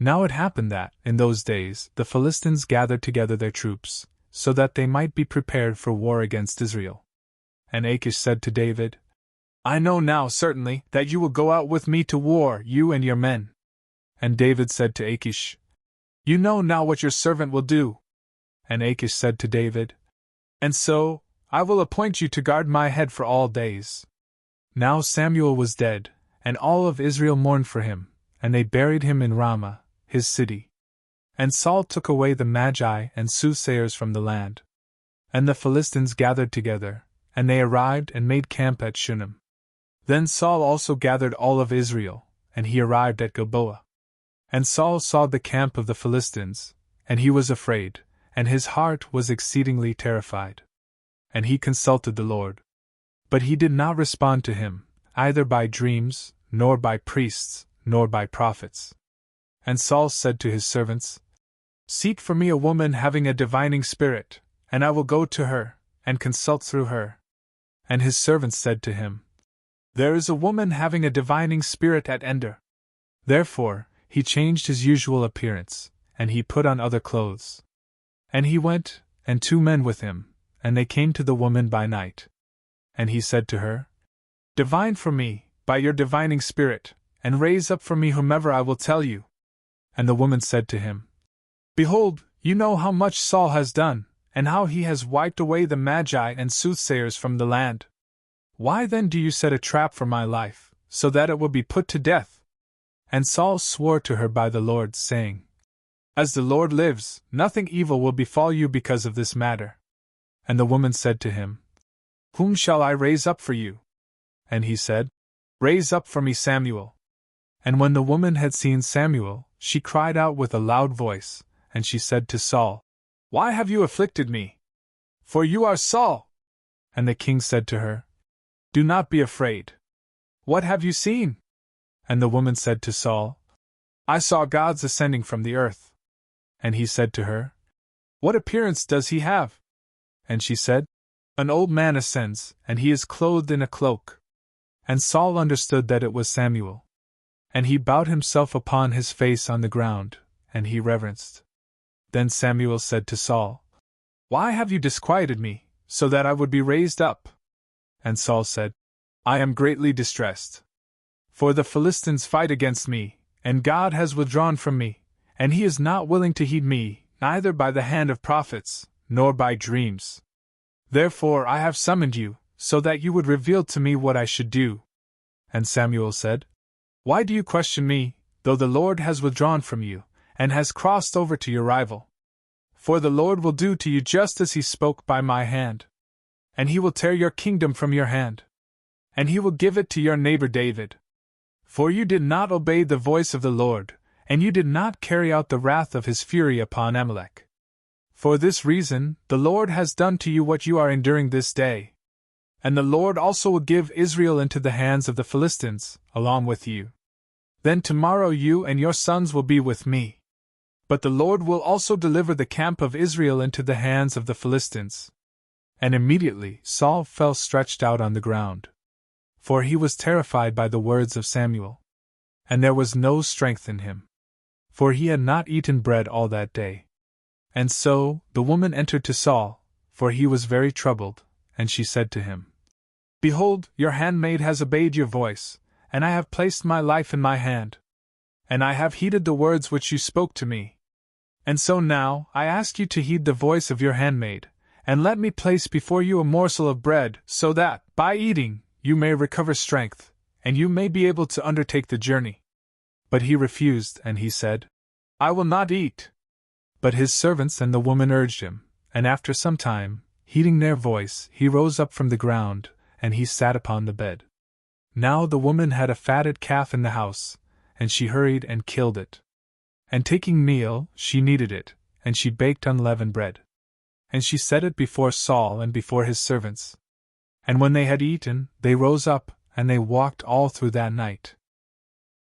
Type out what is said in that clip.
Now it happened that, in those days, the Philistines gathered together their troops, so that they might be prepared for war against Israel. And Achish said to David, I know now certainly that you will go out with me to war, you and your men. And David said to Achish, You know now what your servant will do. And Achish said to David, And so, I will appoint you to guard my head for all days. Now Samuel was dead, and all of Israel mourned for him, and they buried him in Ramah, his city. And Saul took away the Magi and soothsayers from the land. And the Philistines gathered together, and they arrived and made camp at Shunem. Then Saul also gathered all of Israel, and he arrived at Gilboa. And Saul saw the camp of the Philistines, and he was afraid, and his heart was exceedingly terrified. And he consulted the Lord. But he did not respond to him, either by dreams, nor by priests, nor by prophets. And Saul said to his servants, Seek for me a woman having a divining spirit, and I will go to her, and consult through her. And his servants said to him, There is a woman having a divining spirit at Ender. Therefore, he changed his usual appearance, and he put on other clothes. And he went, and 2 men with him, and they came to the woman by night. And he said to her, Divine for me, by your divining spirit, and raise up for me whomever I will tell you. And the woman said to him, Behold, you know how much Saul has done, and how he has wiped away the Magi and soothsayers from the land. Why then do you set a trap for my life, so that it will be put to death? And Saul swore to her by the Lord, saying, As the Lord lives, nothing evil will befall you because of this matter. And the woman said to him, Whom shall I raise up for you? And he said, Raise up for me Samuel. And when the woman had seen Samuel, she cried out with a loud voice, and she said to Saul, Why have you afflicted me? For you are Saul. And the king said to her, Do not be afraid. What have you seen? And the woman said to Saul, I saw gods ascending from the earth. And he said to her, What appearance does he have? And she said, An old man ascends, and he is clothed in a cloak. And Saul understood that it was Samuel. And he bowed himself upon his face on the ground, and he reverenced. Then Samuel said to Saul, Why have you disquieted me, so that I would be raised up? And Saul said, I am greatly distressed. For the Philistines fight against me, and God has withdrawn from me, and he is not willing to heed me, neither by the hand of prophets, nor by dreams. Therefore I have summoned you, so that you would reveal to me what I should do. And Samuel said, Why do you question me, though the Lord has withdrawn from you, and has crossed over to your rival? For the Lord will do to you just as he spoke by my hand. And he will tear your kingdom from your hand. And he will give it to your neighbor David. For you did not obey the voice of the Lord, and you did not carry out the wrath of his fury upon Amalek. For this reason, the Lord has done to you what you are enduring this day. And the Lord also will give Israel into the hands of the Philistines, along with you. Then tomorrow you and your sons will be with me. But the Lord will also deliver the camp of Israel into the hands of the Philistines. And immediately Saul fell stretched out on the ground. For he was terrified by the words of Samuel. And there was no strength in him. For he had not eaten bread all that day. And so the woman entered to Saul, for he was very troubled, and she said to him, Behold, your handmaid has obeyed your voice, and I have placed my life in my hand. And I have heeded the words which you spoke to me. And so now I ask you to heed the voice of your handmaid, and let me place before you a morsel of bread, so that, by eating, you may recover strength, and you may be able to undertake the journey. But he refused, and he said, I will not eat. But his servants and the woman urged him, and after some time, heeding their voice, he rose up from the ground, and he sat upon the bed. Now the woman had a fatted calf in the house, and she hurried and killed it. And taking meal, she kneaded it, and she baked unleavened bread. And she set it before Saul and before his servants. And when they had eaten, they rose up, and they walked all through that night.